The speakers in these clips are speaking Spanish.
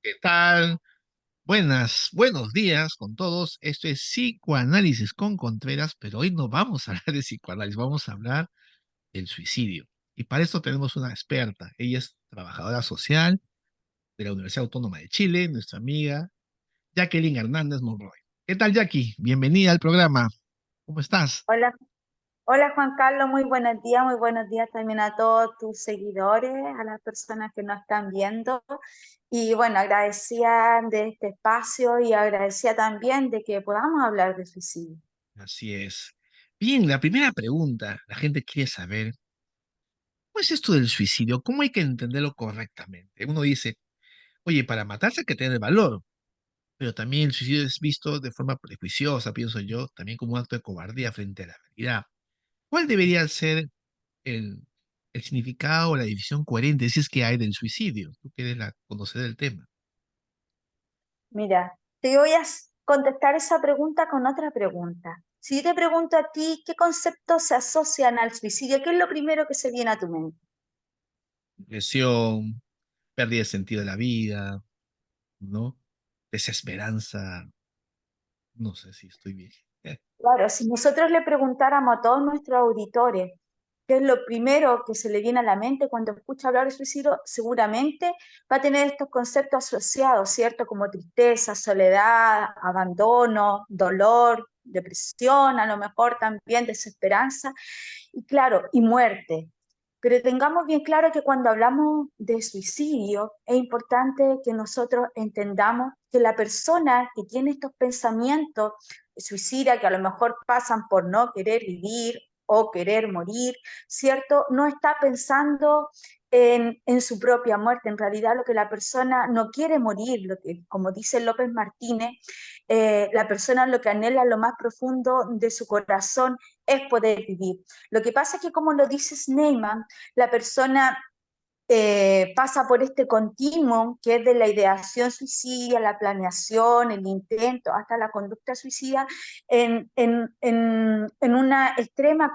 ¿Qué tal? Buenos días con todos. Esto es Psicoanálisis con Contreras, pero hoy no vamos a hablar de psicoanálisis, vamos a hablar del suicidio. Y para esto tenemos una experta. Ella es trabajadora social de la Universidad Autónoma de Chile, nuestra amiga Jacqueline Hernández Monroy. ¿Qué tal, Jackie? Bienvenida al programa. ¿Cómo estás? Hola, hola Juan Carlos, muy buenos días también a todos tus seguidores, a las personas que nos están viendo. Y bueno, agradecía de este espacio y agradecía también de que podamos hablar de suicidio. Así es. Bien, la primera pregunta, la gente quiere saber, ¿cómo es esto del suicidio? ¿Cómo hay que entenderlo correctamente? Uno dice, oye, para matarse hay que tener valor. Pero también el suicidio es visto de forma prejuiciosa, pienso yo, también como un acto de cobardía frente a la realidad. ¿Cuál debería ser el, el significado o la división coherente, si es que hay, del suicidio? Tú que eres la conocedora del tema. Mira, te voy a contestar esa pregunta con otra pregunta. Si yo te pregunto a ti, ¿qué conceptos se asocian al suicidio? ¿Qué es lo primero que se viene a tu mente? Depresión, pérdida de sentido de la vida, ¿no? Desesperanza, no sé si estoy bien. Claro, si nosotros le preguntáramos a todos nuestros auditores qué es lo primero que se le viene a la mente cuando escucha hablar de suicidio, seguramente va a tener estos conceptos asociados, ¿cierto? Como tristeza, soledad, abandono, dolor, depresión, a lo mejor también desesperanza y claro, y muerte. Pero tengamos bien claro que cuando hablamos de suicidio es importante que nosotros entendamos que la persona que tiene estos pensamientos suicida, que a lo mejor pasan por no querer vivir o querer morir, ¿cierto? No está pensando en su propia muerte. En realidad lo que la persona no quiere morir, lo que, como dice López Martínez, la persona lo que anhela lo más profundo de su corazón es poder vivir. Lo que pasa es que, como lo dice Neyman, la persona pasa por este continuum que es de la ideación suicida, la planeación, el intento, hasta la conducta suicida, en una extrema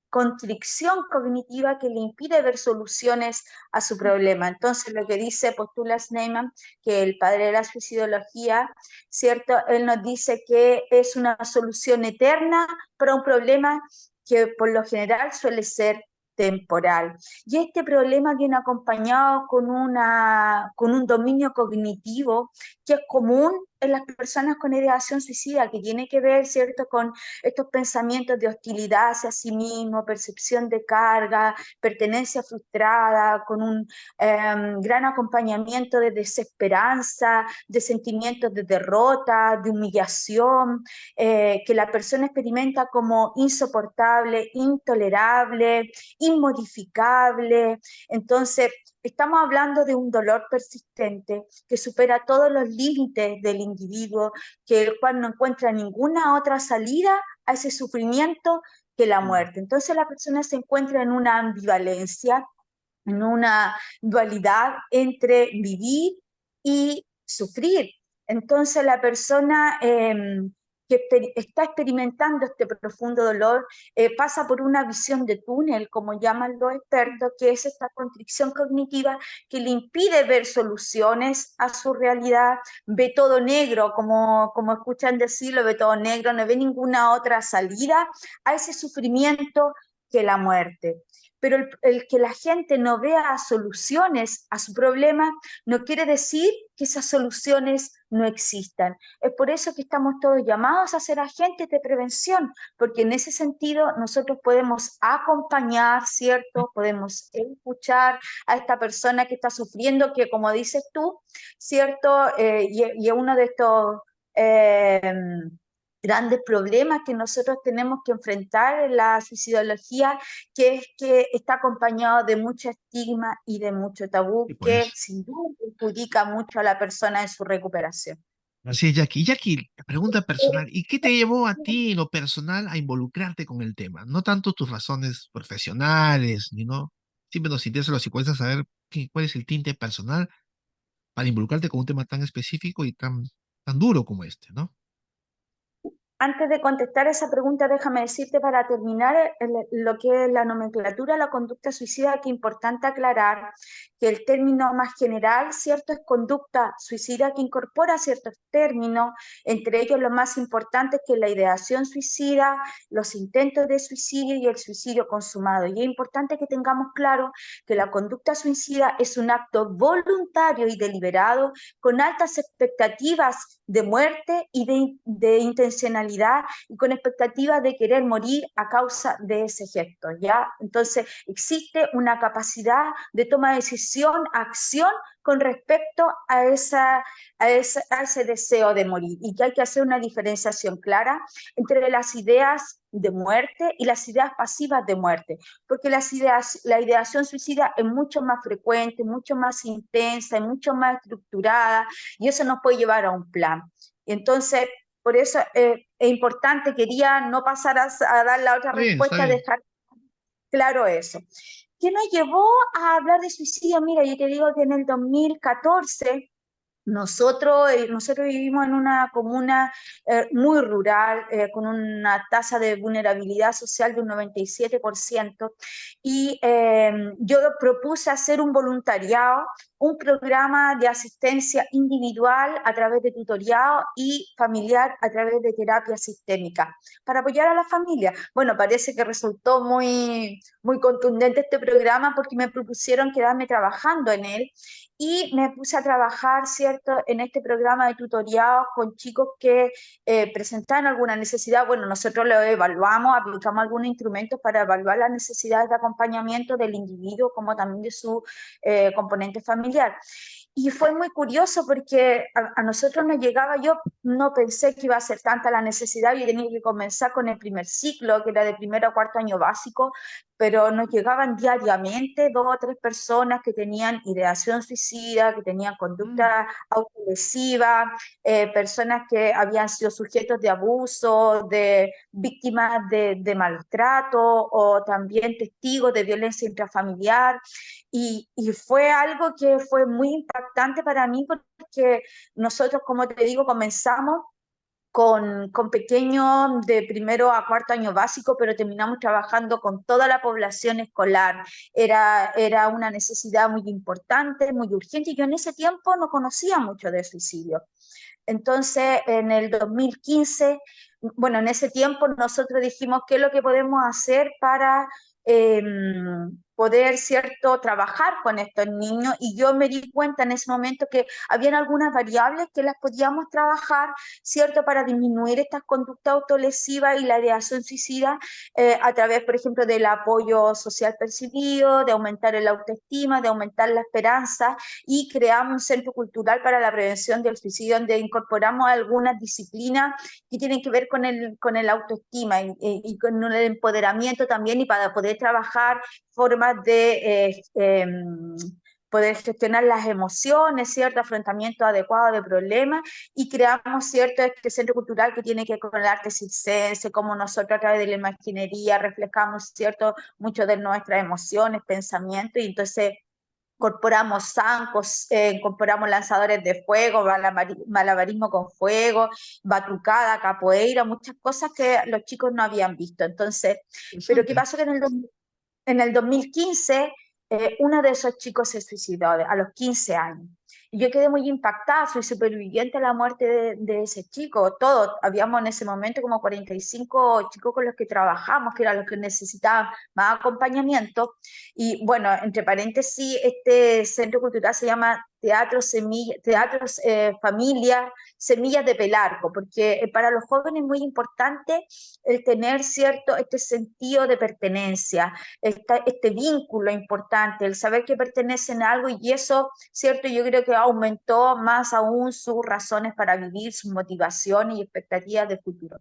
constricción cognitiva que le impide ver soluciones a su problema. Entonces, lo que dice, postula Neyman, que el padre de la suicidología, ¿cierto? Él nos dice que es una solución eterna para un problema que por lo general suele ser temporal. Y este problema viene acompañado con un dominio cognitivo que es común en las personas con ideación suicida, que tiene que ver, ¿cierto?, con estos pensamientos de hostilidad hacia sí mismo, percepción de carga, pertenencia frustrada, con un gran acompañamiento de desesperanza, de sentimientos de derrota, de humillación, que la persona experimenta como insoportable, intolerable, inmodificable. Entonces, estamos hablando de un dolor persistente que supera todos los límites del individuo, que el cual no encuentra ninguna otra salida a ese sufrimiento que la muerte. Entonces la persona se encuentra en una ambivalencia, en una dualidad entre vivir y sufrir. Entonces la persona que está experimentando este profundo dolor pasa por una visión de túnel, como llaman los expertos, que es esta constricción cognitiva que le impide ver soluciones a su realidad, ve todo negro, como escuchan decirlo, ve todo negro, no ve ninguna otra salida a ese sufrimiento que la muerte. Pero el que la gente no vea soluciones a su problema no quiere decir que esas soluciones no existan. Es por eso que estamos todos llamados a ser agentes de prevención, porque en ese sentido nosotros podemos acompañar, ¿cierto? Podemos escuchar a esta persona que está sufriendo, que como dices tú, ¿cierto? Y es uno de estos eh, grandes problemas que nosotros tenemos que enfrentar en la suicidología, que es que está acompañado de mucho estigma y de mucho tabú Y que pues, sin duda perjudica mucho a la persona en su recuperación. así es, Jackie. Jackie, pregunta personal. ¿Y qué te llevó a ti, en lo personal, a involucrarte con el tema? No tanto tus razones profesionales, ni no. Siempre nos interesa a los psicólogos saber cuál es el tinte personal para involucrarte con un tema tan específico y tan duro como este, ¿no? Antes de contestar esa pregunta, déjame decirte para terminar lo que es la nomenclatura, la conducta suicida, que es importante aclarar que el término más general, ¿cierto? Es conducta suicida que incorpora ciertos términos, entre ellos los más importantes que es la ideación suicida, los intentos de suicidio y el suicidio consumado. Y es importante que tengamos claro que la conducta suicida es un acto voluntario y deliberado con altas expectativas de muerte y de intencionalidad y con expectativas de querer morir a causa de ese gesto, ¿ya? Entonces, existe una capacidad de toma de decisión, acción con respecto a ese deseo de morir y que hay que hacer una diferenciación clara entre las ideas de muerte y las ideas pasivas de muerte, porque la ideación suicida es mucho más frecuente, mucho más intensa, mucho más estructurada y eso nos puede llevar a un plan. Entonces, por eso es importante, quería no pasar a dar la otra Está bien, está respuesta, bien. dejar claro eso. ¿Qué nos llevó a hablar de suicidio? Mira, yo te digo que en el 2014 nosotros vivimos en una comuna muy rural, con una tasa de vulnerabilidad social de un 97%, y yo propuse hacer un voluntariado, un programa de asistencia individual a través de tutoriado y familiar a través de terapia sistémica, para apoyar a la familia. Bueno, parece que resultó muy contundente este programa porque me propusieron quedarme trabajando en él y me puse a trabajar, ¿cierto?, en este programa de tutoriados con chicos que presentaban alguna necesidad. Bueno, nosotros lo evaluamos, aplicamos algunos instrumentos para evaluar las necesidades de acompañamiento del individuo como también de su componente familiar. Y fue muy curioso porque a nosotros nos llegaba, yo no pensé que iba a ser tanta la necesidad, yo tenía que comenzar con el primer ciclo, que era de primero a cuarto año básico, pero nos llegaban diariamente 2 o 3 personas que tenían ideación suicida, que tenían Mm, conducta autolesiva, personas que habían sido sujetos de abuso, de víctimas de maltrato o también testigos de violencia intrafamiliar. Y fue algo que fue muy impactante para mí porque nosotros, como te digo, comenzamos con pequeños de primero a cuarto año básico, pero terminamos trabajando con toda la población escolar. Era una necesidad muy importante, muy urgente, y yo en ese tiempo no conocía mucho de suicidio. Entonces, en el 2015, bueno, en ese tiempo nosotros dijimos qué es lo que podemos hacer para eh, poder, ¿cierto?, trabajar con estos niños, y yo me di cuenta en ese momento que habían algunas variables que las podíamos trabajar, ¿cierto?, para disminuir estas conductas autolesivas y la ideación suicida a través, por ejemplo, del apoyo social percibido, de aumentar el autoestima, de aumentar la esperanza, y creamos un centro cultural para la prevención del suicidio donde incorporamos algunas disciplinas que tienen que ver con el autoestima y con el empoderamiento también, y para poder trabajar formas de poder gestionar las emociones, cierto, afrontamiento adecuado de problemas, y creamos, cierto, este centro cultural que tiene que ver con el arte circense, como nosotros a través de la imaginería reflejamos, cierto, mucho de nuestras emociones, pensamientos, y entonces incorporamos zancos, incorporamos lanzadores de fuego, malabarismo con fuego, batucada, capoeira, muchas cosas que los chicos no habían visto. Entonces, pero ¿qué interesante. pasó? Que en el 2015 uno de esos chicos se suicidó a los 15 años. Y yo quedé muy impactada, soy superviviente a la muerte de ese chico. Todos, habíamos en ese momento como 45 chicos con los que trabajamos, que eran los que necesitaban más acompañamiento. Y bueno, entre paréntesis, este centro cultural se llama Teatro Semilla, Teatro Familia Semillas de Pelarco, porque para los jóvenes es muy importante el tener cierto este sentido de pertenencia, este vínculo importante, el saber que pertenecen a algo, y eso, cierto, yo creo que aumentó más aún sus razones para vivir, sus motivaciones y expectativas de futuro.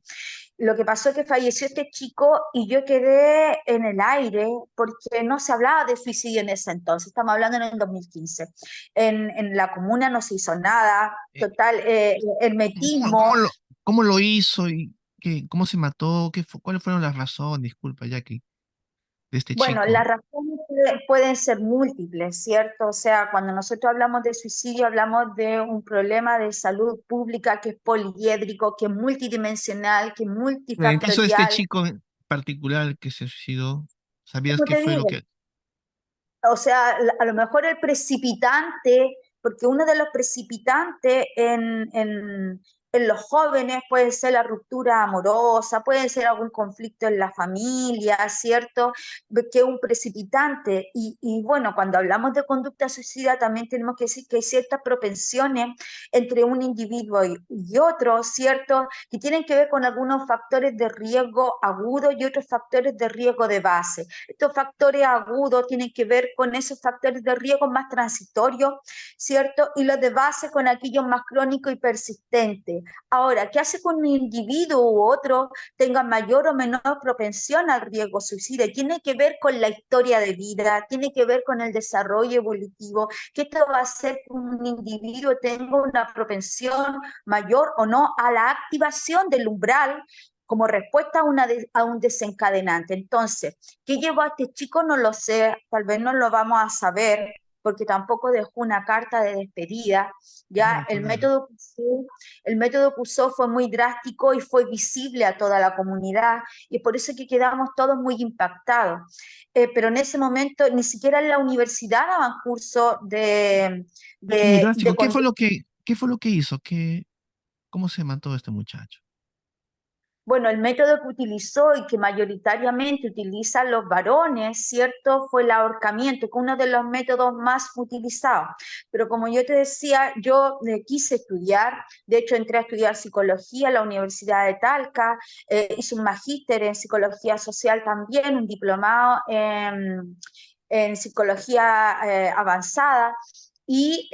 Lo que pasó es que falleció este chico y yo quedé en el aire porque no se hablaba de suicidio en ese entonces, estamos hablando en el 2015. En la comuna no se hizo nada, Eh, total, ¿Cómo, hermetismo. cómo lo hizo y cómo se mató? ¿Cuáles fueron las razones? Disculpa, Jackie. de este Bueno, chico? las razones pueden ser múltiples, ¿cierto? O sea, cuando nosotros hablamos de suicidio, hablamos de un problema de salud pública que es poliédrico, que es multidimensional, que es En el caso de este multifactorial. chico en particular que se suicidó, ¿sabías Como qué te fue lo digo, que... o sea, a lo mejor el precipitante, porque uno de los precipitantes en los jóvenes puede ser la ruptura amorosa, puede ser algún conflicto en la familia, ¿cierto? Que es un precipitante. Y bueno, cuando hablamos de conducta suicida también tenemos que decir que hay ciertas propensiones entre un individuo y otro, ¿cierto? Que tienen que ver con algunos factores de riesgo agudo y otros factores de riesgo de base. Estos factores agudos tienen que ver con esos factores de riesgo más transitorios, ¿cierto? Y los de base con aquellos más crónicos y persistentes. Ahora, ¿qué hace con un individuo u otro tenga mayor o menor propensión al riesgo suicida? Tiene que ver con la historia de vida, tiene que ver con el desarrollo evolutivo, que esto va a hacer que un individuo tenga una propensión mayor o no a la activación del umbral como respuesta a un desencadenante. Entonces, ¿qué llevó a este chico? No lo sé, tal vez no lo vamos a saber, porque tampoco dejó una carta de despedida. No, Ya claro. el método que usó fue muy drástico y fue visible a toda la comunidad, y es por eso que quedamos todos muy impactados. Pero en ese momento ni siquiera en la universidad daban curso Muy de drástico. conducta. ¿Qué fue lo que hizo? ¿Cómo se mató este muchacho? Bueno, el método que utilizó y que mayoritariamente utilizan los varones, ¿cierto? Fue el ahorcamiento, que es uno de los métodos más utilizados. Pero como yo te decía, yo quise estudiar, de hecho entré a estudiar psicología en la Universidad de Talca, hice un magíster en psicología social también, un diplomado en psicología avanzada, y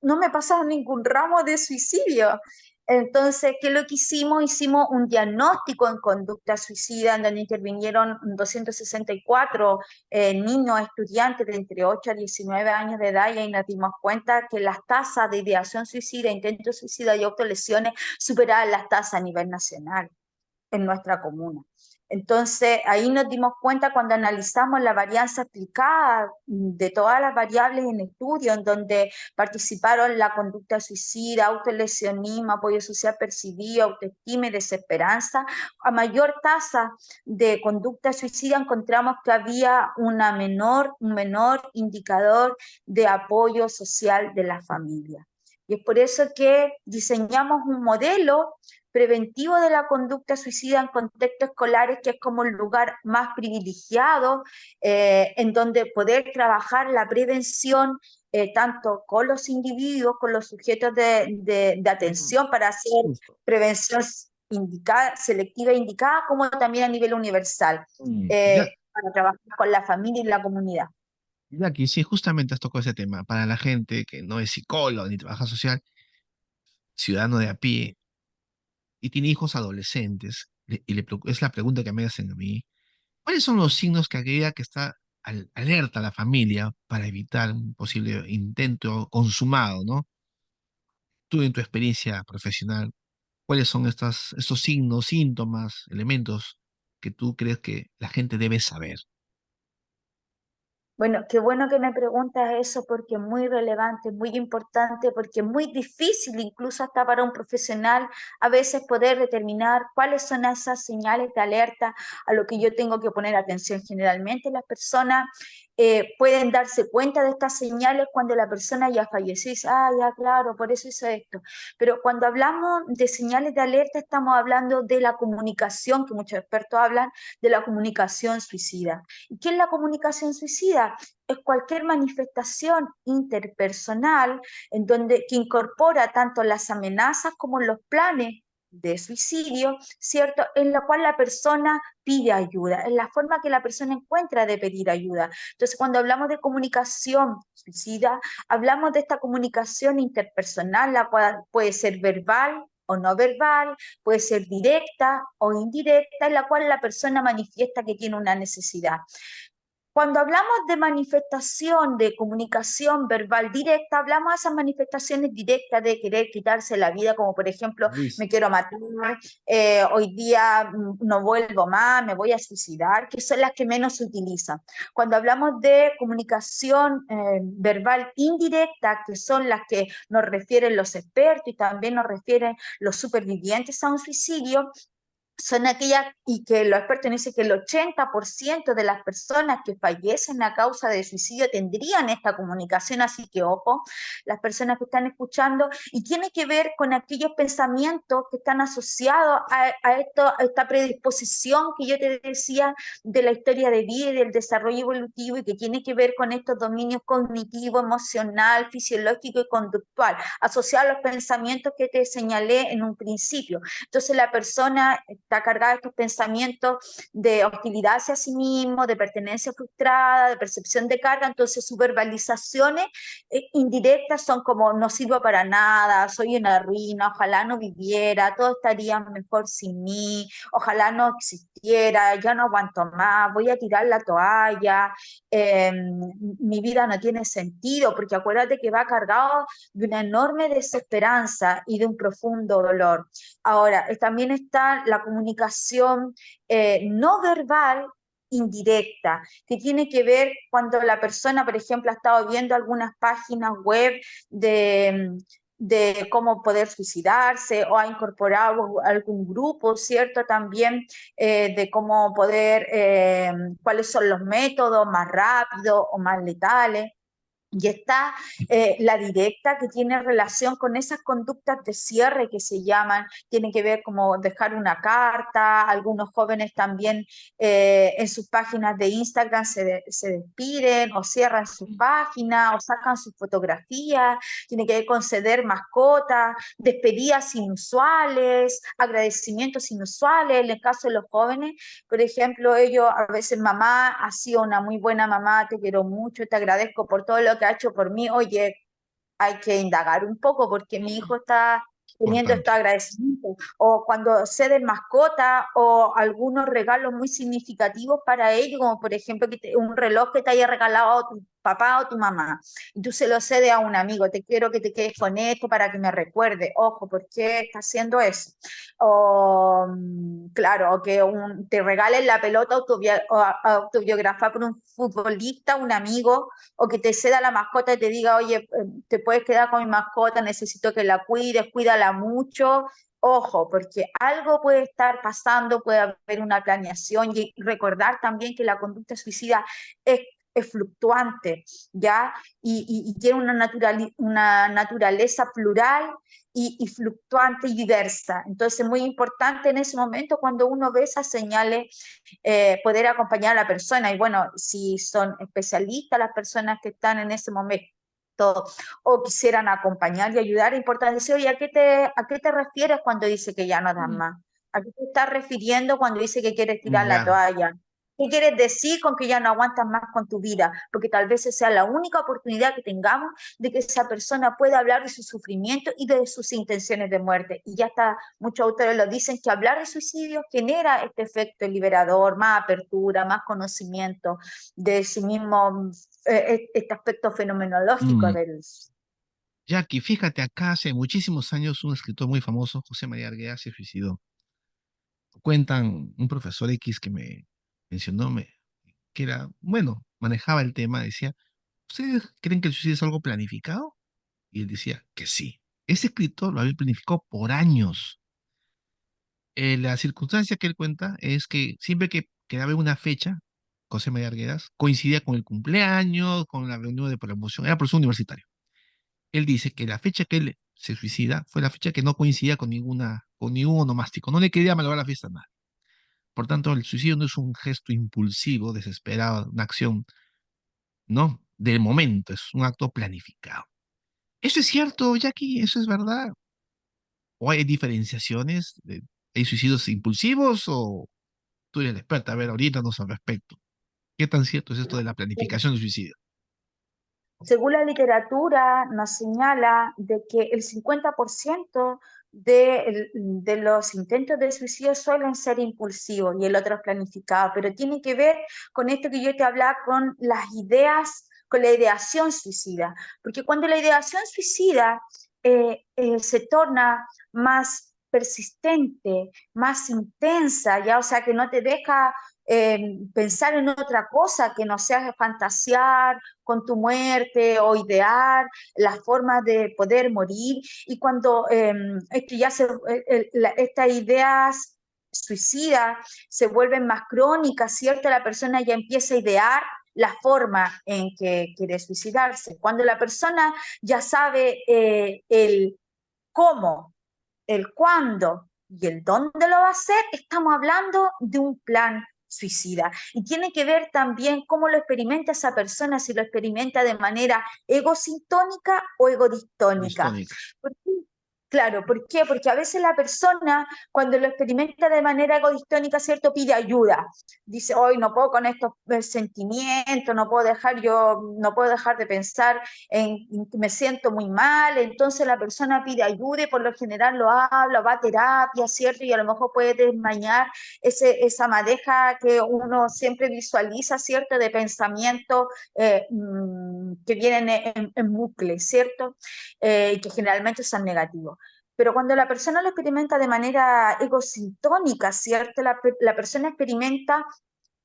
no me pasaron ningún ramo de suicidio. Entonces, ¿qué es lo que hicimos? Hicimos un diagnóstico en conducta suicida en donde intervinieron 264 niños, estudiantes de entre 8 a 19 años de edad, y ahí nos dimos cuenta que las tasas de ideación suicida, intento suicida y autolesiones superaban las tasas a nivel nacional en nuestra comuna. Entonces, ahí nos dimos cuenta cuando analizamos la varianza aplicada de todas las variables en estudio, en donde participaron la conducta suicida, autolesionismo, apoyo social percibido, autoestima y desesperanza. A mayor tasa de conducta suicida encontramos que había un menor indicador de apoyo social de la familia. Y es por eso que diseñamos un modelo preventivo de la conducta suicida en contextos escolares, que es como el lugar más privilegiado en donde poder trabajar la prevención tanto con los individuos, con los sujetos de Mm, atención para hacer justo. prevención indicada, selectiva e indicada, como también a nivel universal, Ya, para trabajar con la familia y la comunidad. Jackie, sí, justamente has tocado ese tema. Para la gente que no es psicólogo ni trabaja social, ciudadano de a pie y tiene hijos adolescentes, es la pregunta que me hacen a mí. ¿Cuáles son los signos que agrega que está alerta a la familia para evitar un posible intento consumado, ¿no? Tú en tu experiencia profesional, ¿cuáles son estos signos, síntomas, elementos que tú crees que la gente debe saber? Bueno, qué bueno que me preguntas eso porque es muy relevante, muy importante, porque es muy difícil, incluso hasta para un profesional, a veces poder determinar cuáles son esas señales de alerta a lo que yo tengo que poner atención. Generalmente las personas pueden darse cuenta de estas señales cuando la persona ya falleció y dice, ah, ya claro, por eso hizo esto. Pero cuando hablamos de señales de alerta, estamos hablando de la comunicación, que muchos expertos hablan de la comunicación suicida. ¿Y qué es la comunicación suicida? Es cualquier manifestación interpersonal que incorpora tanto las amenazas como los planes de suicidio, ¿cierto? En la cual la persona pide ayuda, en la forma que la persona encuentra de pedir ayuda. Entonces, cuando hablamos de comunicación suicida, hablamos de esta comunicación interpersonal, la cual puede ser verbal o no verbal, puede ser directa o indirecta, en la cual la persona manifiesta que tiene una necesidad. Cuando hablamos de manifestación, de comunicación verbal directa, hablamos de esas manifestaciones directas de querer quitarse la vida, como por ejemplo, Luis. me quiero matar, hoy día no vuelvo más, me voy a suicidar, que son las que menos se utilizan. Cuando hablamos de comunicación verbal indirecta, que son las que nos refieren los expertos y también nos refieren los supervivientes a un suicidio, son aquellas, y que los expertos dicen que el 80% de las personas que fallecen a causa de suicidio tendrían esta comunicación, así que ojo, las personas que están escuchando, y tiene que ver con aquellos pensamientos que están asociados a esta predisposición que yo te decía de la historia de vida y del desarrollo evolutivo, y que tiene que ver con estos dominios cognitivo, emocional, fisiológico y conductual, asociados a los pensamientos que te señalé en un principio. Entonces la persona está cargada de estos pensamientos de hostilidad hacia sí mismo, de pertenencia frustrada, de percepción de carga, entonces sus verbalizaciones indirectas son como no sirvo para nada, soy una ruina, ojalá no viviera, todo estaría mejor sin mí, ojalá no existiera, ya no aguanto más, voy a tirar la toalla, eh, mi vida no tiene sentido, porque acuérdate que va cargado de una enorme desesperanza y de un profundo dolor. Ahora, también está la comunicación no verbal indirecta, que tiene que ver cuando la persona, por ejemplo, ha estado viendo algunas páginas web de cómo poder suicidarse o ha incorporado algún grupo, ¿cierto? También de cómo poder, cuáles son los métodos más rápidos o más letales. Y está la directa, que tiene relación con esas conductas de cierre que se llaman, tiene que ver como dejar una carta, algunos jóvenes también en sus páginas de Instagram se despiden o cierran sus páginas o sacan sus fotografías, tiene que ver con ceder mascotas, despedidas inusuales, agradecimientos inusuales, en el caso de los jóvenes, por ejemplo, ellos a veces, mamá, ha sido una muy buena mamá, te quiero mucho, te agradezco por todo lo que ha hecho por mí. Oye, hay que indagar un poco porque mi hijo está teniendo Importante. estos agradecimientos. O cuando ceden mascota o algunos regalos muy significativos para ellos, como por ejemplo un reloj que te haya regalado tu papá o tu mamá, y tú se lo cedes a un amigo, te quiero que te quedes con esto para que me recuerde, ojo, ¿por qué está haciendo eso? O, claro, o que te regalen la pelota autobiografada por un futbolista, un amigo, o que te ceda la mascota y te diga, oye, te puedes quedar con mi mascota, necesito que la cuides, cuídala mucho. Ojo, porque algo puede estar pasando, puede haber una planeación, y recordar también que la conducta suicida es, es fluctuante, ¿ya? Y tiene una naturaleza plural y fluctuante y diversa. Entonces, muy importante en ese momento, cuando uno ve esas señales, poder acompañar a la persona. Y bueno, si son especialistas las personas que están en ese momento o quisieran acompañar y ayudar, es importante decir, oye, a qué te refieres cuando dice que ya no das más? ¿A qué te estás refiriendo cuando dice que quieres tirar la Ya. toalla? ¿Qué quieres decir con que ya no aguantas más con tu vida? Porque tal vez esa sea la única oportunidad que tengamos de que esa persona pueda hablar de su sufrimiento y de sus intenciones de muerte. Y ya está, muchos autores lo dicen, que hablar de suicidio genera este efecto liberador, más apertura, más conocimiento de sí mismo, este aspecto fenomenológico Mm. del... Jackie, fíjate, acá hace muchísimos años un escritor muy famoso, José María Arguedas, se suicidó. Cuentan un profesor X que me mencionó, que era, bueno, manejaba el tema, decía, ¿ustedes creen que el suicidio es algo planificado? Y él decía que sí. Ese escritor lo había planificado por años. La circunstancia que él cuenta es que siempre que quedaba en una fecha, José María Arguedas, coincidía con el cumpleaños, con la reunión de promoción, era profesor universitario. Él dice que la fecha que él se suicida fue la fecha que no coincidía con ningún onomástico, no le quería malograr la fiesta a nadie. Por tanto, el suicidio no es un gesto impulsivo, desesperado, una acción, no, del momento, es un acto planificado. ¿Eso es cierto, Jackie? ¿Eso es verdad? ¿O hay diferenciaciones? ¿Hay suicidios impulsivos o tú eres la experta? A ver, oriéntanos al respecto. ¿Qué tan cierto es esto de la planificación del suicidio? Según la literatura, nos señala de que el 50% de los intentos de suicidio suelen ser impulsivos y el otro es planificado, pero tiene que ver con esto que yo te hablaba, con las ideas, con la ideación suicida, porque cuando la ideación suicida se torna más persistente, más intensa, ya, o sea, que no te deja pensar en otra cosa que no sea fantasear con tu muerte o idear las formas de poder morir, y cuando esto ya estas ideas suicidas se vuelven más crónicas, ¿cierto? La persona ya empieza a idear la forma en que quiere suicidarse. Cuando la persona ya sabe el cómo, el cuándo y el dónde lo va a hacer, estamos hablando de un plan suicida. Y tiene que ver también cómo lo experimenta esa persona, si lo experimenta de manera egosintónica o egodistónica. Histónica. ¿Por qué? Claro, ¿por qué? Porque a veces la persona, cuando lo experimenta de manera egodistónica, ¿cierto? Pide ayuda. Dice, hoy no puedo con estos sentimientos, no puedo dejar de pensar en que me siento muy mal, entonces la persona pide ayuda y por lo general lo habla, va a terapia, ¿cierto? Y a lo mejor puede desmañar esa madeja que uno siempre visualiza, ¿cierto? De pensamientos que vienen en bucle, ¿cierto? Que generalmente son negativos. Pero cuando la persona lo experimenta de manera egosintónica, ¿cierto? La persona experimenta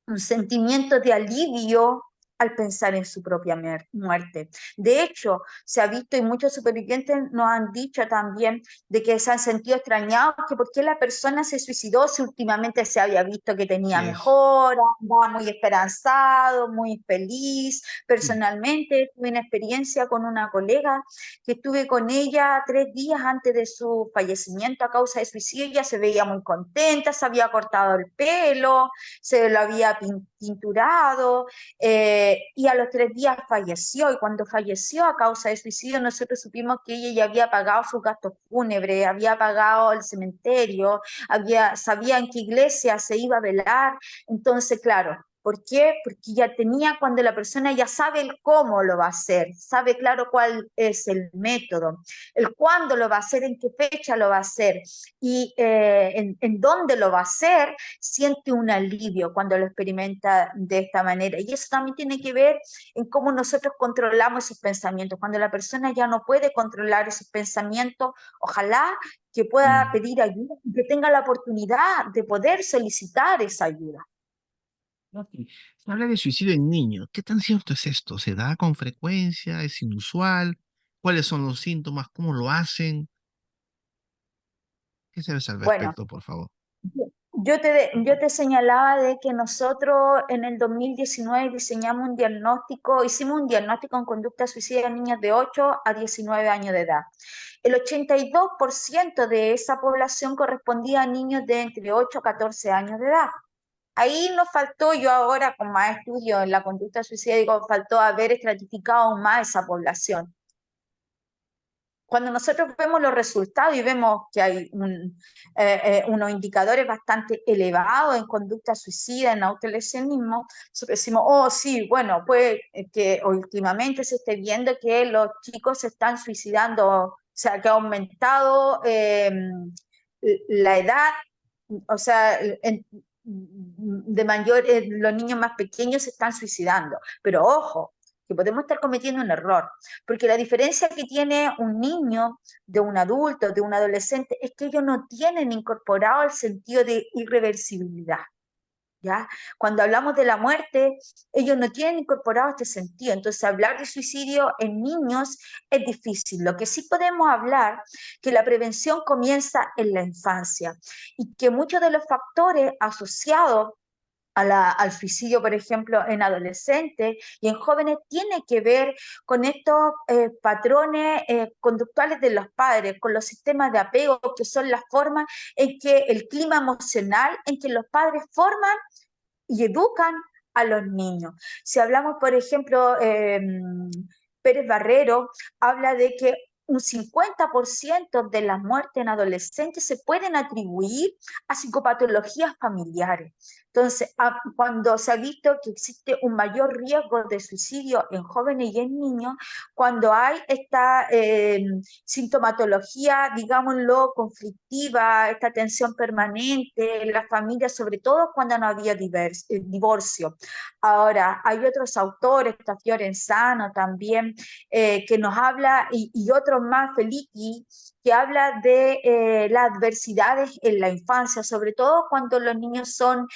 un sentimiento de alivio al pensar en su propia muerte. De hecho, se ha visto y muchos supervivientes nos han dicho también de que se han sentido extrañados, que por qué la persona se suicidó si últimamente se había visto que tenía Así es. mejora, andaba muy esperanzado, muy feliz. Sí. Personalmente tuve una experiencia con una colega que estuve con ella 3 días antes de su fallecimiento a causa de suicidio. Ella se veía muy contenta, se había cortado el pelo, se lo había pinturado, y a los 3 días falleció, y cuando falleció a causa de suicidio nosotros supimos que ella ya había pagado sus gastos fúnebres, había pagado el cementerio, sabía en qué iglesia se iba a velar. Entonces, claro, ¿por qué? Porque ya tenía, cuando la persona ya sabe el cómo lo va a hacer, sabe claro cuál es el método, el cuándo lo va a hacer, en qué fecha lo va a hacer y en dónde lo va a hacer, siente un alivio cuando lo experimenta de esta manera. Y eso también tiene que ver en cómo nosotros controlamos esos pensamientos. Cuando la persona ya no puede controlar esos pensamientos, ojalá que pueda Mm. pedir ayuda y que tenga la oportunidad de poder solicitar esa ayuda. Ok. Se habla de suicidio en niños. ¿Qué tan cierto es esto? ¿Se da con frecuencia? ¿Es inusual? ¿Cuáles son los síntomas? ¿Cómo lo hacen? ¿Qué sabes al Bueno, respecto, por favor? yo te señalaba de que nosotros en el 2019 hicimos un diagnóstico en conducta suicida en niños de 8 a 19 años de edad. El 82% de esa población correspondía a niños de entre 8 a 14 años de edad. Ahí nos faltó, yo ahora con más estudio en la conducta suicida, digo, faltó haber estratificado aún más esa población. Cuando nosotros vemos los resultados y vemos que hay unos indicadores bastante elevados en conducta suicida, en autolesionismo, nosotros decimos, oh sí, bueno, pues que últimamente se esté viendo que los chicos se están suicidando, o sea, que ha aumentado la edad, o sea, de mayor, los niños más pequeños se están suicidando. Pero ojo, que podemos estar cometiendo un error, porque la diferencia que tiene un niño de un adulto, de un adolescente, es que ellos no tienen incorporado el sentido de irreversibilidad. ¿Ya? Cuando hablamos de la muerte, ellos no tienen incorporado este sentido. Entonces, hablar de suicidio en niños es difícil. Lo que sí podemos hablar, que la prevención comienza en la infancia y que muchos de los factores asociados al suicidio, por ejemplo, en adolescentes y en jóvenes, tiene que ver con estos patrones conductuales de los padres, con los sistemas de apego, que son las formas en que el clima emocional, en que los padres forman y educan a los niños. Si hablamos, por ejemplo, Pérez Barrero habla de que un 50% de las muertes en adolescentes se pueden atribuir a psicopatologías familiares. Entonces, cuando se ha visto que existe un mayor riesgo de suicidio en jóvenes y en niños, cuando hay esta sintomatología, digámoslo, conflictiva, esta tensión permanente en la familia, sobre todo cuando no había divorcio. Ahora, hay otros autores, está Fiorenzano también, que nos habla, y otros más, Felici, que habla de las adversidades en la infancia, sobre todo cuando los niños son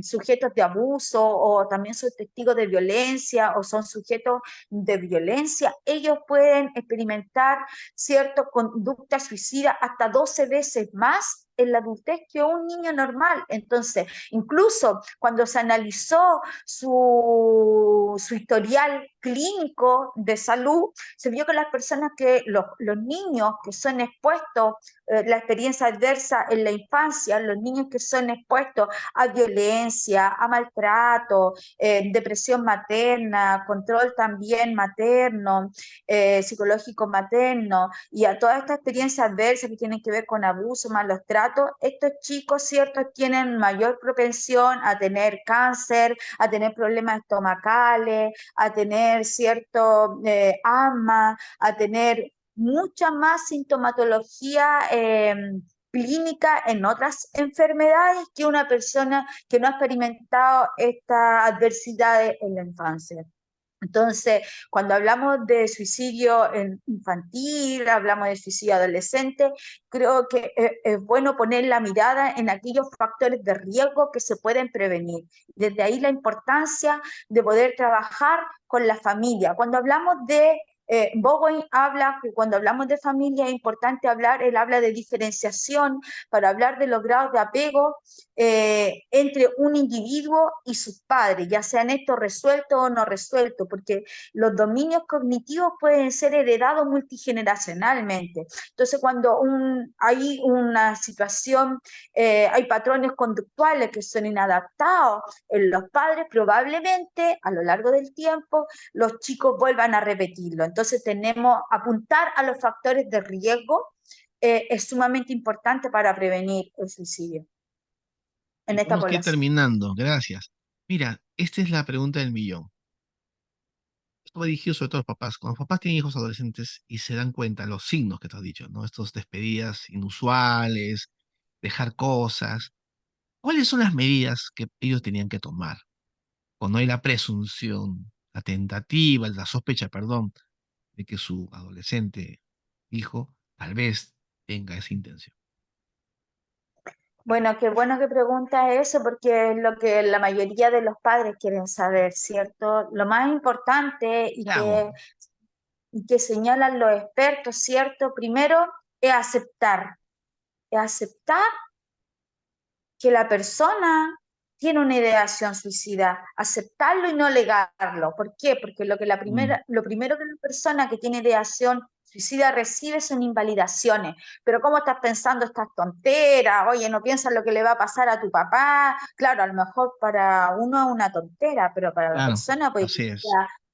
sujetos de abuso o también son testigos de violencia o son sujetos de violencia, ellos pueden experimentar cierta conducta suicida hasta 12 veces más en la adultez que un niño normal. Entonces, incluso cuando se analizó su historial clínico de salud, se vio que las personas los niños que son expuestos, la experiencia adversa en la infancia, los niños que son expuestos a violencia, a maltrato, depresión materna, control también materno, psicológico materno, y a toda esta experiencia adversa que tienen que ver con abuso, malos tratos, estos chicos, ¿cierto?, tienen mayor propensión a tener cáncer, a tener problemas estomacales, a tener cierto asma, a tener mucha más sintomatología clínica en otras enfermedades que una persona que no ha experimentado estas adversidades en la infancia. Entonces, cuando hablamos de suicidio infantil, hablamos de suicidio adolescente, creo que es bueno poner la mirada en aquellos factores de riesgo que se pueden prevenir. Desde ahí la importancia de poder trabajar con la familia. Cuando hablamos de Bowen habla que cuando hablamos de familia es importante hablar, él habla de diferenciación para hablar de los grados de apego entre un individuo y sus padres, ya sean estos resueltos o no resueltos, porque los dominios cognitivos pueden ser heredados multigeneracionalmente. Entonces, cuando hay una situación, hay patrones conductuales que son inadaptados en los padres, probablemente a lo largo del tiempo los chicos vuelvan a repetirlo. Entonces, tenemos apuntar a los factores de riesgo, es sumamente importante para prevenir el suicidio en Y esta tenemos que ir población. terminando, gracias. Mira, esta es la pregunta del millón. Esto va dirigido sobre todo a los papás. Cuando los papás tienen hijos adolescentes y se dan cuenta los signos que te has dicho, ¿no? Estos despedidas inusuales, dejar cosas. ¿Cuáles son las medidas que ellos tenían que tomar cuando hay la presunción, la tentativa, la sospecha, perdón, de que su adolescente hijo tal vez tenga esa intención? Bueno, qué bueno que pregunta eso porque es lo que la mayoría de los padres quieren saber, ¿cierto? Lo más importante ¿Qué hago? y que señalan los expertos, ¿cierto? Primero es aceptar que la persona tiene una ideación suicida, aceptarlo y no negarlo. ¿Por qué? Porque Mm, lo primero que la persona que tiene ideación suicida recibe son invalidaciones. Pero ¿cómo estás pensando estas tonteras? Oye, ¿no piensas lo que le va a pasar a tu papá? Claro, a lo mejor para uno es una tontera, pero para la claro, persona puede que así sea es.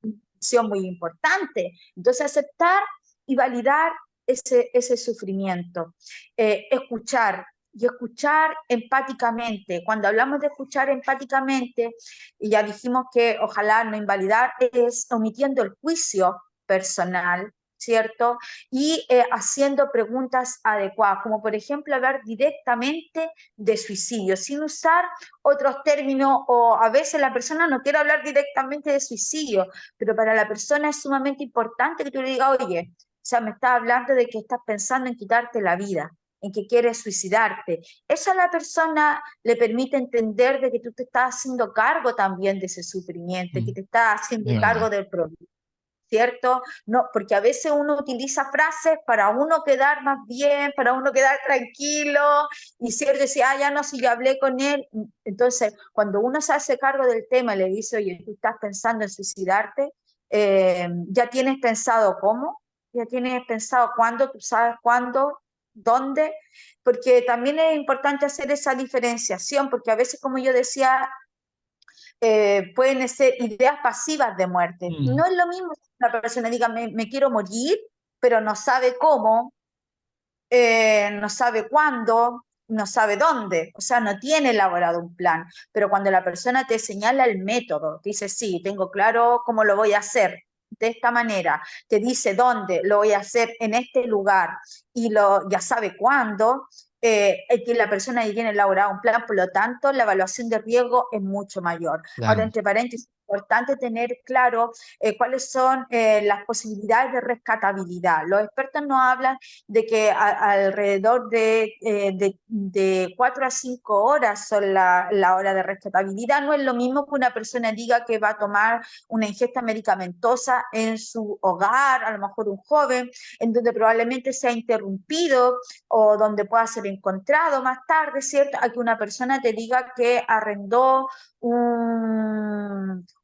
una acción muy importante. Entonces, aceptar y validar ese sufrimiento. Escuchar, y escuchar empáticamente. Cuando hablamos de escuchar empáticamente, y ya dijimos que ojalá no invalidar, es omitiendo el juicio personal, ¿cierto? Y haciendo preguntas adecuadas, como por ejemplo hablar directamente de suicidio, sin usar otros términos, o a veces la persona no quiere hablar directamente de suicidio, pero para la persona es sumamente importante que tú le digas, oye, o sea, me estás hablando de que estás pensando en quitarte la vida, en que quieres suicidarte. Eso a la persona le permite entender de que tú te estás haciendo cargo también de ese sufrimiento, que Mm, te estás haciendo es verdad. cargo del problema, ¿cierto? No, porque a veces uno utiliza frases para uno quedar más bien, para uno quedar tranquilo, y cierto, decía, ah, ya no, si yo hablé con él. Entonces, cuando uno se hace cargo del tema y le dice, oye, tú estás pensando en suicidarte, ya tienes pensado cómo, ya tienes pensado cuándo, tú sabes cuándo, dónde, porque también es importante hacer esa diferenciación, porque a veces, como yo decía, pueden ser ideas pasivas de muerte. Mm, No es lo mismo si una persona diga me quiero morir, pero no sabe cómo, no sabe cuándo, no sabe dónde, o sea, no tiene elaborado un plan, pero cuando la persona te señala el método, te dice, sí, tengo claro cómo lo voy a hacer, de esta manera, te dice dónde lo voy a hacer en este lugar y ya sabe cuándo, que la persona ya tiene elaborado un plan, por lo tanto, la evaluación de riesgo es mucho mayor. Ahora, Claro, entre paréntesis, es importante tener claro cuáles son las posibilidades de rescatabilidad. Los expertos nos hablan de que alrededor de 4 a 5 horas son la hora de rescatabilidad. No es lo mismo que una persona diga que va a tomar una ingesta medicamentosa en su hogar, a lo mejor un joven, en donde probablemente sea interrumpido o donde pueda ser encontrado más tarde, ¿cierto? A que una persona te diga que arrendó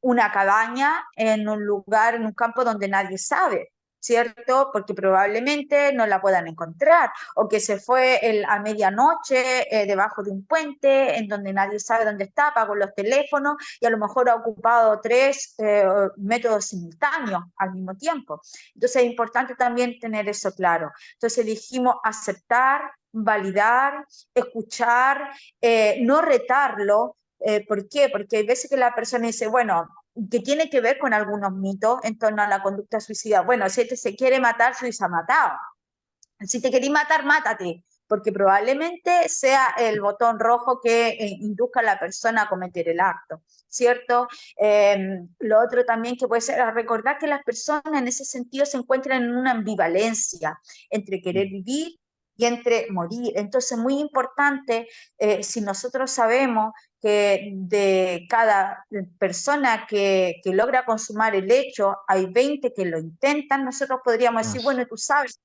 una cabaña en un lugar, en un campo donde nadie sabe. ¿Cierto? Porque probablemente no la puedan encontrar, o que se fue a medianoche debajo de un puente en donde nadie sabe dónde está, apagó los teléfonos y a lo mejor ha ocupado tres métodos simultáneos al mismo tiempo. Entonces es importante también tener eso claro. Entonces dijimos aceptar, validar, escuchar, no retarlo. ¿Por qué? Porque hay veces que la persona dice, bueno, que tiene que ver con algunos mitos en torno a la conducta suicida. Bueno, si este se quiere matar, se ha matado. Si te querés matar, mátate, porque probablemente sea el botón rojo que induzca a la persona a cometer el acto, ¿cierto? Lo otro también que puede ser recordar que las personas en ese sentido se encuentran en una ambivalencia entre querer vivir y entre morir. Entonces, muy importante, si nosotros sabemos que de cada persona que logra consumar el hecho, hay 20 que lo intentan, nosotros podríamos ah, decir, bueno, tú sabes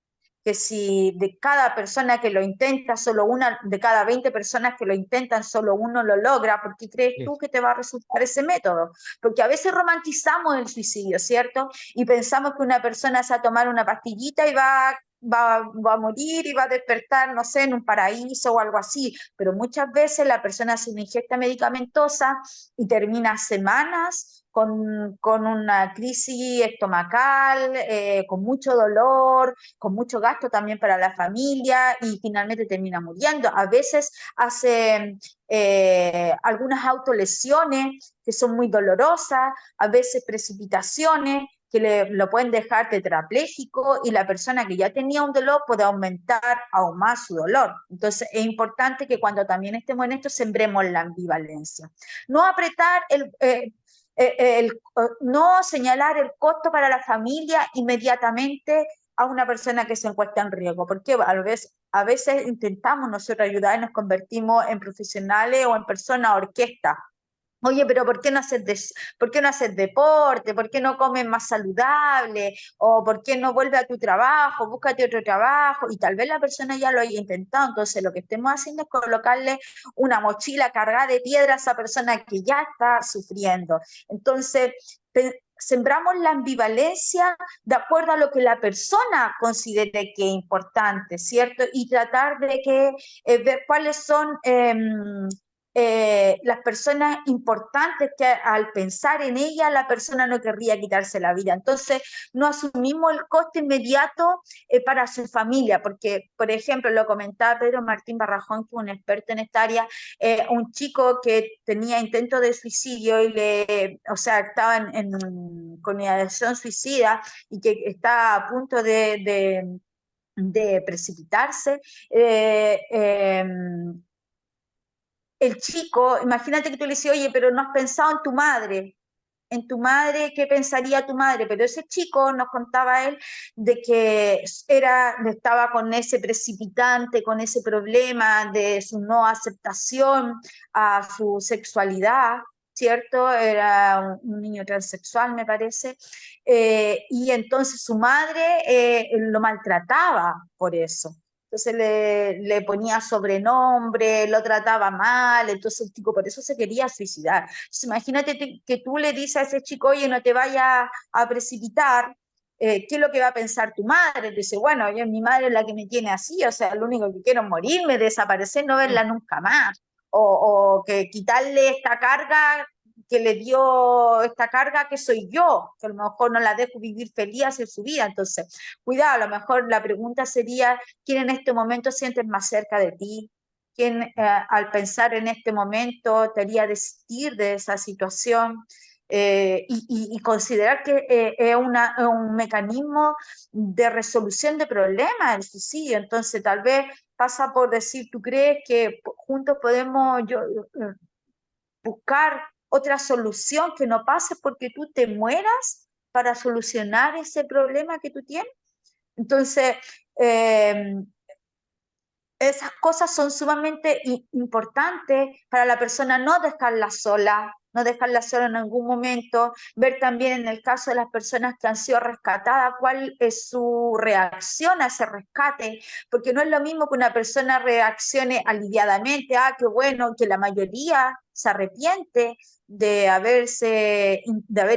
que si de cada persona que lo intenta, solo una, de cada 20 personas que lo intentan, solo uno lo logra, ¿por qué crees sí, tú que te va a resultar ese método? Porque a veces romantizamos el suicidio, ¿cierto? Y pensamos que una persona se va a tomar una pastillita y va a morir y va a despertar, no sé, en un paraíso o algo así, pero muchas veces la persona hace una ingesta medicamentosa y termina semanas con una crisis estomacal, con mucho dolor, con mucho gasto también para la familia y finalmente termina muriendo. A veces hace algunas autolesiones que son muy dolorosas, a veces precipitaciones que lo pueden dejar tetrapléjico y la persona que ya tenía un dolor puede aumentar aún más su dolor. Entonces es importante que cuando también estemos en esto sembremos la ambivalencia. No apretar no señalar el costo para la familia inmediatamente a una persona que se encuentra en riesgo, porque a veces intentamos nosotros ayudar y nos convertimos en profesionales o en personas orquesta. Oye, pero ¿por qué no haces deporte? ¿Por qué no comes más saludable? ¿O por qué no vuelves a tu trabajo? Búscate otro trabajo. Y tal vez la persona ya lo haya intentado. Entonces, lo que estemos haciendo es colocarle una mochila cargada de piedras a esa persona que ya está sufriendo. Entonces, sembramos la ambivalencia de acuerdo a lo que la persona considere que es importante, ¿cierto? Y tratar de ver cuáles son las personas importantes que al pensar en ella la persona no querría quitarse la vida. Entonces no asumimos el coste inmediato para su familia, porque por ejemplo lo comentaba Pedro Martín Barrajón, que es un experto en esta área, un chico que tenía intento de suicidio y o sea, estaba con ideación suicida y que está a punto de precipitarse. Eh, eh, el chico, imagínate que tú le dices, oye, pero no has pensado en tu madre, ¿qué pensaría tu madre? Pero ese chico nos contaba él de que estaba con ese precipitante, con ese problema de su no aceptación a su sexualidad, ¿cierto? Era un niño transexual, me parece, y entonces su madre lo maltrataba por eso. Entonces le ponía sobrenombre, lo trataba mal, entonces el chico por eso se quería suicidar. Entonces, imagínate que tú le dices a ese chico, oye, no te vayas a precipitar, ¿qué es lo que va a pensar tu madre? Dice, bueno, mi madre es la que me tiene así, o sea, lo único que quiero es morirme, desaparecer, no verla nunca más, o que quitarle esta carga que le dio esta carga que soy yo, que a lo mejor no la dejo vivir feliz, hacer su vida. Entonces, cuidado, a lo mejor la pregunta sería, ¿quién en este momento sientes más cerca de ti? quien al pensar en este momento te haría desistir de esa situación. Y considerar que es un mecanismo de resolución de problemas el suicidio. Entonces, tal vez pasa por decir, ¿tú crees que juntos podemos buscar otra solución que no pase porque tú te mueras para solucionar ese problema que tú tienes? Entonces, eh, esas cosas son sumamente importantes para la persona, no dejarla sola en algún momento, ver también en el caso de las personas que han sido rescatadas, cuál es su reacción a ese rescate, porque no es lo mismo que una persona reaccione aliviadamente, ah, qué bueno, que la mayoría se arrepiente de haber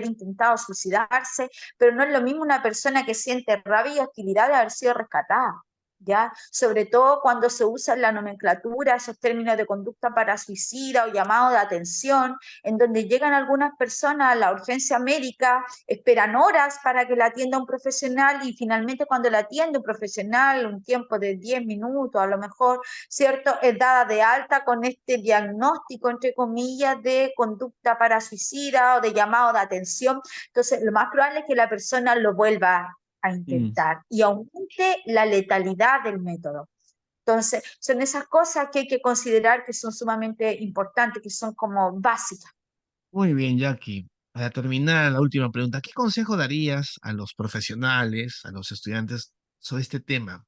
intentado suicidarse, pero no es lo mismo una persona que siente rabia y hostilidad de haber sido rescatada. ¿Ya? Sobre todo cuando se usa en la nomenclatura esos términos de conducta para suicida o llamado de atención, en donde llegan algunas personas a la urgencia médica, esperan horas para que la atienda un profesional y finalmente cuando la atiende un profesional, un tiempo de 10 minutos a lo mejor, ¿cierto? Es dada de alta con este diagnóstico, entre comillas, de conducta para suicida o de llamado de atención. Entonces, lo más probable es que la persona lo vuelva a Mm. intentar y aumente la letalidad del método. Entonces, son esas cosas que hay que considerar que son sumamente importantes, que son como básicas. Muy bien, Jackie. Para terminar, la última pregunta. ¿Qué consejo darías a los profesionales, a los estudiantes sobre este tema?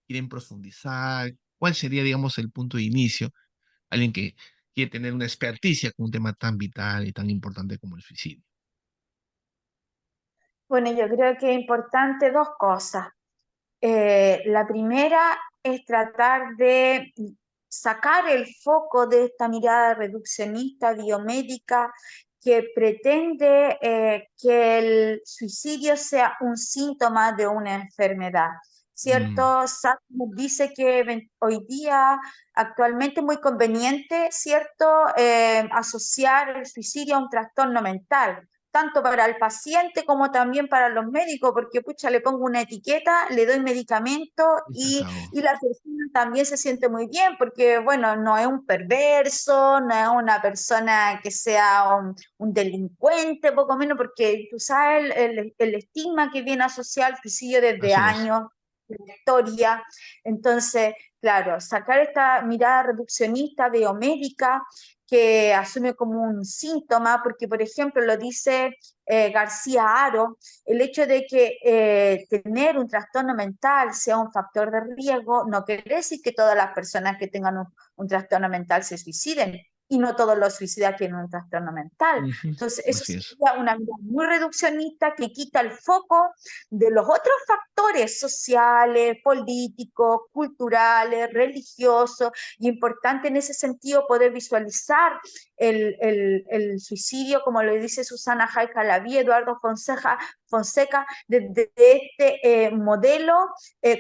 ¿Quieren profundizar? ¿Cuál sería, digamos, el punto de inicio? Alguien que quiere tener una experticia con un tema tan vital y tan importante como el suicidio. Bueno, yo creo que es importante dos cosas. La primera es tratar de sacar el foco de esta mirada reduccionista biomédica que pretende que el suicidio sea un síntoma de una enfermedad. Mm, ¿Cierto? Sackner dice que hoy día actualmente es muy conveniente, ¿cierto?, asociar el suicidio a un trastorno mental tanto para el paciente como también para los médicos, porque pucha, le pongo una etiqueta, le doy medicamento y se acabó. y la persona también se siente muy bien, porque bueno, no es un perverso, no es una persona que sea un delincuente, poco menos, porque tú sabes el estigma que viene asociado al suicidio desde Así es. años, de la historia. Entonces, claro, sacar esta mirada reduccionista, biomédica, que asume como un síntoma, porque por ejemplo lo dice García Haro, el hecho de que tener un trastorno mental sea un factor de riesgo no quiere decir que todas las personas que tengan un trastorno mental se suiciden y no todos los suicidas tienen un trastorno mental. Ujú. Entonces, eso Así es. sería una mirada muy reduccionista que quita el foco de los otros factores sociales, políticos, culturales, religiosos, y importante en ese sentido poder visualizar el suicidio, como lo dice Susana Jaica Laví, Eduardo Fonseca, desde este modelo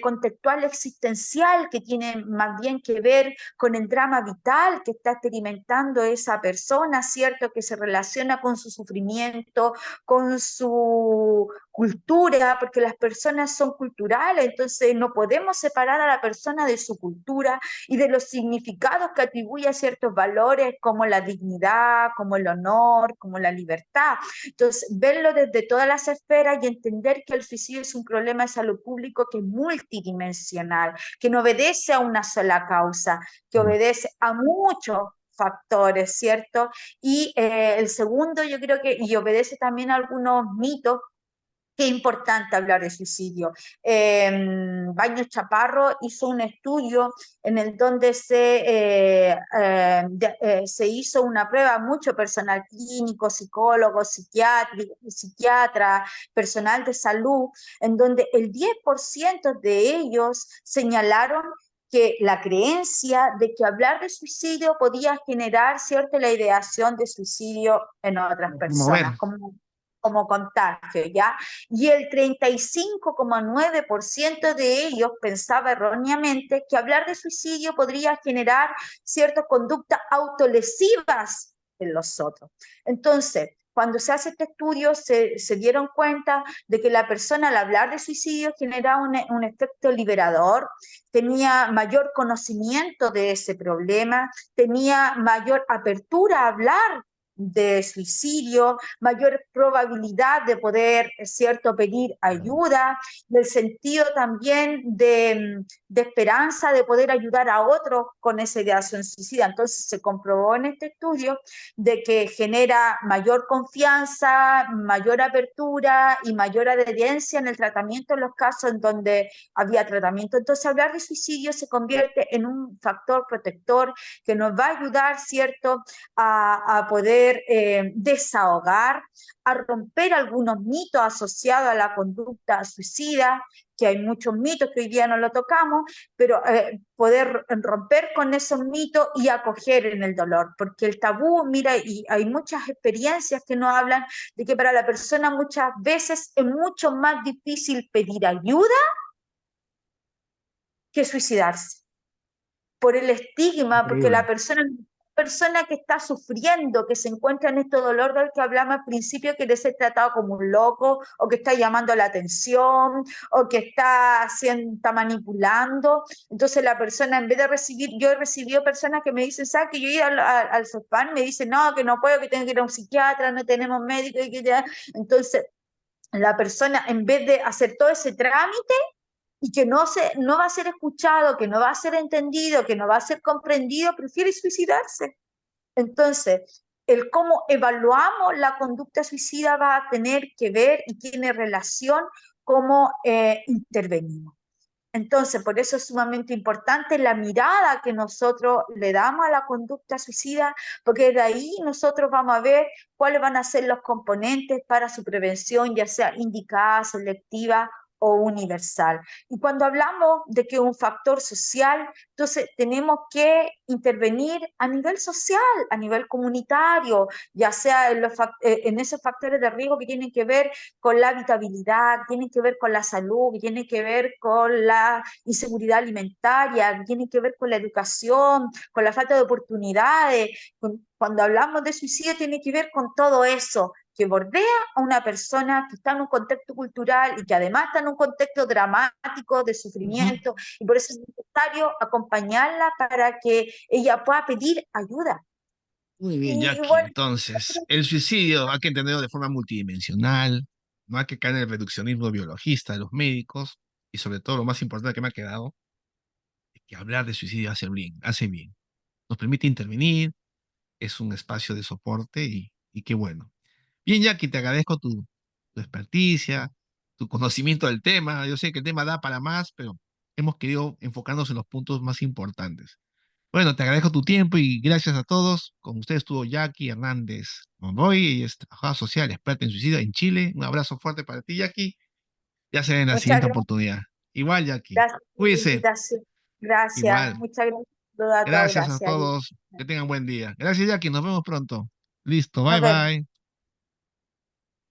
contextual existencial que tiene más bien que ver con el drama vital que está experimentando esa persona, ¿cierto? Que se relaciona con su sufrimiento, con su cultura, porque las personas son culturales, entonces no podemos separar a la persona de su cultura y de los significados que atribuye a ciertos valores como la dignidad, como el honor, como la libertad. Entonces, verlo desde todas las esferas y entender que el suicidio es un problema de salud público que es multidimensional, que no obedece a una sola causa, que Mm. obedece a muchos factores, ¿cierto? Y el segundo, yo creo que, y obedece también a algunos mitos. Qué importante hablar de suicidio. Baños Chaparro hizo un estudio en el donde se hizo una prueba, mucho personal clínico, psicólogos, psiquiatra, personal de salud, en donde el 10% de ellos señalaron que la creencia de que hablar de suicidio podía generar, ¿cierto?, la ideación de suicidio en otras Como promover. personas, como contagio, ¿ya? Y el 35,9% de ellos pensaba erróneamente que hablar de suicidio podría generar ciertas conductas autolesivas en los otros. Entonces, cuando se hace este estudio se dieron cuenta de que la persona al hablar de suicidio generaba un efecto liberador, tenía mayor conocimiento de ese problema, tenía mayor apertura a hablar de suicidio, mayor probabilidad de poder, es cierto, pedir ayuda, del sentido también de esperanza de poder ayudar a otros con esa ideación suicida. Entonces se comprobó en este estudio de que genera mayor confianza, mayor apertura y mayor adherencia en el tratamiento en los casos en donde había tratamiento. Entonces hablar de suicidio se convierte en un factor protector que nos va a ayudar, ¿cierto?, a poder desahogar, a romper algunos mitos asociados a la conducta suicida, que hay muchos mitos que hoy día no lo tocamos, pero poder romper con esos mitos y acoger en el dolor, porque el tabú, mira, y hay muchas experiencias que nos hablan de que para la persona muchas veces es mucho más difícil pedir ayuda que suicidarse por el estigma, porque Increíble. persona que está sufriendo, que se encuentra en este dolor del que hablamos al principio, quiere ser tratado como un loco, o que está llamando la atención, o que está manipulando. Entonces la persona, en vez de recibir, yo he recibido personas que me dicen, ¿sabes? Que yo he ido al SOSPAN, me dicen, no, que no puedo, que tengo que ir a un psiquiatra, no tenemos médico, y que ya. Entonces, la persona, en vez de hacer todo ese trámite, y que no va a ser escuchado, que no va a ser entendido, que no va a ser comprendido, prefiere suicidarse. Entonces, el cómo evaluamos la conducta suicida va a tener que ver y tiene relación cómo intervenimos. Entonces, por eso es sumamente importante la mirada que nosotros le damos a la conducta suicida, porque de ahí nosotros vamos a ver cuáles van a ser los componentes para su prevención, ya sea indicada, selectiva o universal. Y cuando hablamos de que es un factor social, entonces tenemos que intervenir a nivel social, a nivel comunitario, ya sea en esos factores de riesgo que tienen que ver con la habitabilidad, que tienen que ver con la salud, que tienen que ver con la inseguridad alimentaria, que tienen que ver con la educación, con la falta de oportunidades. Cuando hablamos de suicidio tiene que ver con todo eso que bordea a una persona que está en un contexto cultural y que además está en un contexto dramático de Ujú. sufrimiento, y por eso es necesario acompañarla para que ella pueda pedir ayuda. Muy bien, Y Jackie. bueno, Entonces, el suicidio hay que entenderlo de forma multidimensional, no hay que caer en el reduccionismo biologista de los médicos, y sobre todo lo más importante que me ha quedado, es que hablar de suicidio hace bien, hace bien. Nos permite intervenir, es un espacio de soporte y qué bueno. Bien, Jackie, te agradezco tu experticia, tu conocimiento del tema. Yo sé que el tema da para más, pero hemos querido enfocarnos en los puntos más importantes. Bueno, te agradezco tu tiempo y gracias a todos. Con ustedes estuvo Jackie Hernández Monroy, ella es trabajadora social, experta en suicidio en Chile. Un abrazo fuerte para ti, Jackie. Ya será en la muchas siguiente oportunidad. Igual, Jackie. gracias por la Cuídese. invitación. Gracias, Igual. muchas gracias a todos, Gracias a gracias. todos. Que tengan buen día. Gracias, Jackie. Nos vemos pronto. Listo. Bye, Nos vemos. bye.